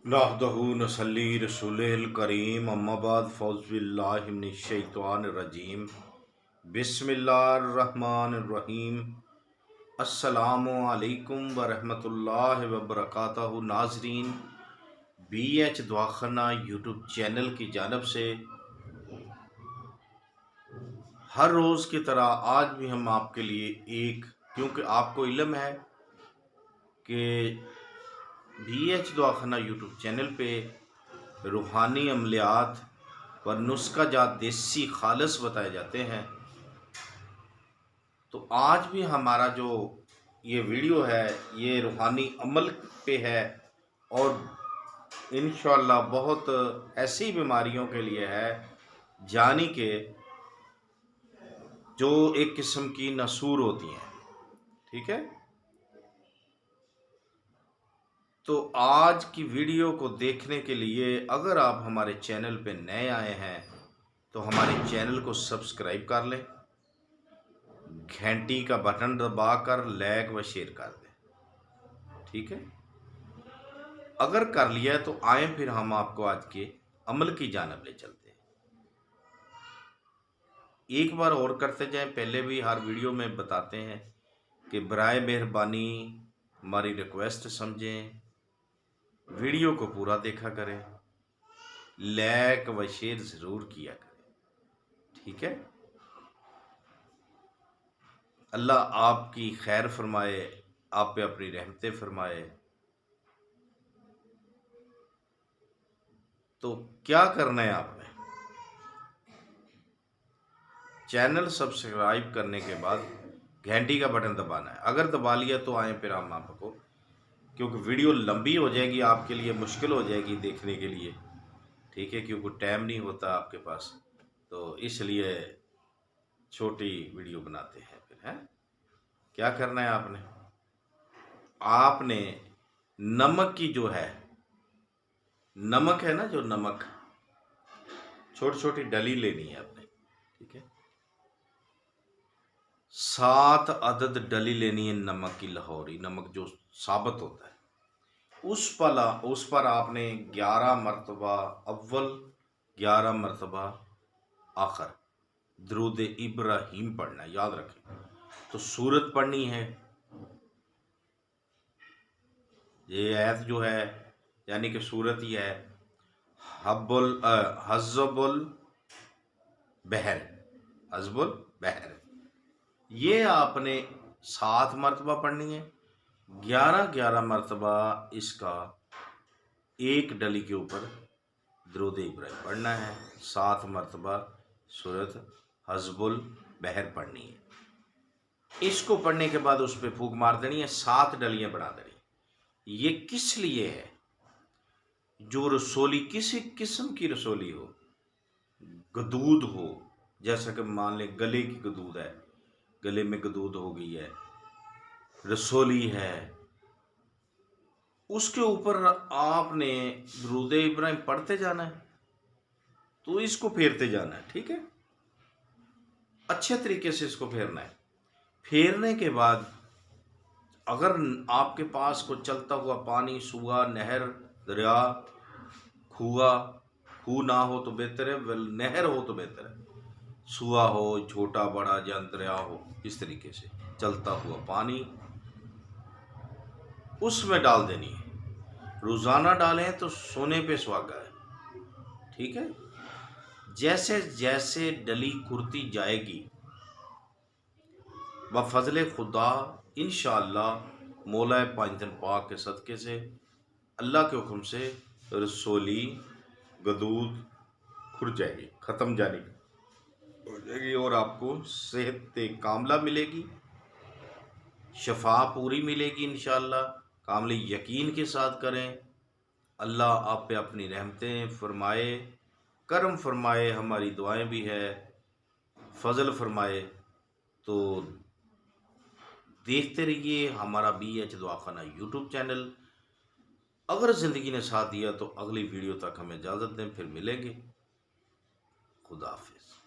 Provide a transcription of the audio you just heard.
नहदहू नसल्ली रसूलिल करीम अम्माबाद फ़ौज़बिल्लाहि मिनश्शैतानिर्रजीम बिस्मिल्लाहिर्रहमानिर्रहीम अस्सलामु अलैकुम वरहमतुल्लाहि वबरकातुहू। नाज़रीन, BH दवाख़ाना यूट्यूब चैनल की जानब से हर रोज़ की तरह आज भी हम आपके लिए क्योंकि आपको इल्म है कि BH दवाख़ाना यूट्यूब चैनल पे रूहानी अमलियात व नुस्खा जात देसी खालस बताए जाते हैं। तो आज भी हमारा जो ये वीडियो है ये रूहानी अमल पे है और इंशाअल्लाह बहुत ऐसी बीमारियों के लिए है जानी के जो एक किस्म की नसूर होती हैं। ठीक है, तो आज की वीडियो को देखने के लिए अगर आप हमारे चैनल पे नए आए हैं तो हमारे चैनल को सब्सक्राइब कर लें, घंटी का बटन दबाकर लाइक व शेयर कर दें। ठीक है, अगर कर लिया है तो आए फिर हम आपको आज के अमल की जानब ले चलते हैं। एक बार और करते जाएं, पहले भी हर वीडियो में बताते हैं कि बराए मेहरबानी हमारी रिक्वेस्ट समझें, वीडियो को पूरा देखा करें, लाइक व शेयर ज़रूर किया करें। ठीक है, अल्लाह आपकी खैर फरमाए, आप पे अपनी रहमतें फरमाए। तो क्या करना है आपने, चैनल सब्सक्राइब करने के बाद घंटी का बटन दबाना है। अगर दबा लिया तो आए फिर हम आपको, क्योंकि वीडियो लंबी हो जाएगी, आपके लिए मुश्किल हो जाएगी देखने के लिए। ठीक है, क्योंकि टाइम नहीं होता आपके पास, तो इसलिए छोटी वीडियो बनाते हैं। फिर है क्या करना है आपने नमक की जो है, नमक है ना, जो नमक छोटी छोटी डली लेनी है आपने। ठीक है, 7 अदद डली लेनी है नमक की, लाहौरी नमक जो साबित होता है। उस पर आपने 11 मरतबा अव्वल, 11 मरतबा आखिर दरूद इब्राहीम पढ़ना है। याद रखें, तो सूरत पढ़नी है। ये आयत जो है यानी कि सूरत ही है हज़्बुल बहर, हज़्बुल बहर। ये आपने 7 मरतबा पढ़नी है। 11 मरतबा इसका एक डली के ऊपर दरूद इब्राहीम पढ़ना है। 7 मरतबा सूरत हज़्बुल बहर पढ़नी है। इसको पढ़ने के बाद उस पर फूंक मार देनी है, 7 डलियां बना देनी। ये किस लिए है? जो रसोली, किसी किस्म की रसोली हो, गदूद हो, जैसा कि मान लें गले की गदूद है, गले में गदूद हो गई है, रसोली है, उसके ऊपर आपने दरूद इब्राहीम पढ़ते जाना है। तो इसको फेरते जाना है। ठीक है, अच्छे तरीके से इसको फेरना है। फेरने के बाद अगर आपके पास कोई चलता हुआ पानी, सूआ, नहर, दरिया, खूह ना हो तो बेहतर है, नहर हो तो बेहतर है, सूआ हो, छोटा बड़ा या दरिया हो, इस तरीके से चलता हुआ पानी उसमें डाल देनी है। रोज़ाना डालें तो सोने पे सुहागा है। ठीक है, जैसे जैसे डली कुर्ती जाएगी व फजल खुदा इंशाअल्लाह मौला पांचन पाक के सदक़े से, अल्लाह के हुक्म से रसोली गदूद खुर जाएगी, ख़त्म जानी हो जाएगी और आपको सेहत कामला मिलेगी, शफा पूरी मिलेगी इंशाअल्लाह। कामले यकीन के साथ करें। अल्लाह आप पे अपनी रहमतें फरमाए, करम फरमाए, हमारी दुआएं भी है, फजल फरमाए। तो देखते रहिए हमारा BH दवाख़ाना यूट्यूब चैनल। अगर ज़िंदगी ने साथ दिया तो अगली वीडियो तक हमें इजाज़त दें, फिर मिलेंगे। खुदा हाफिज़।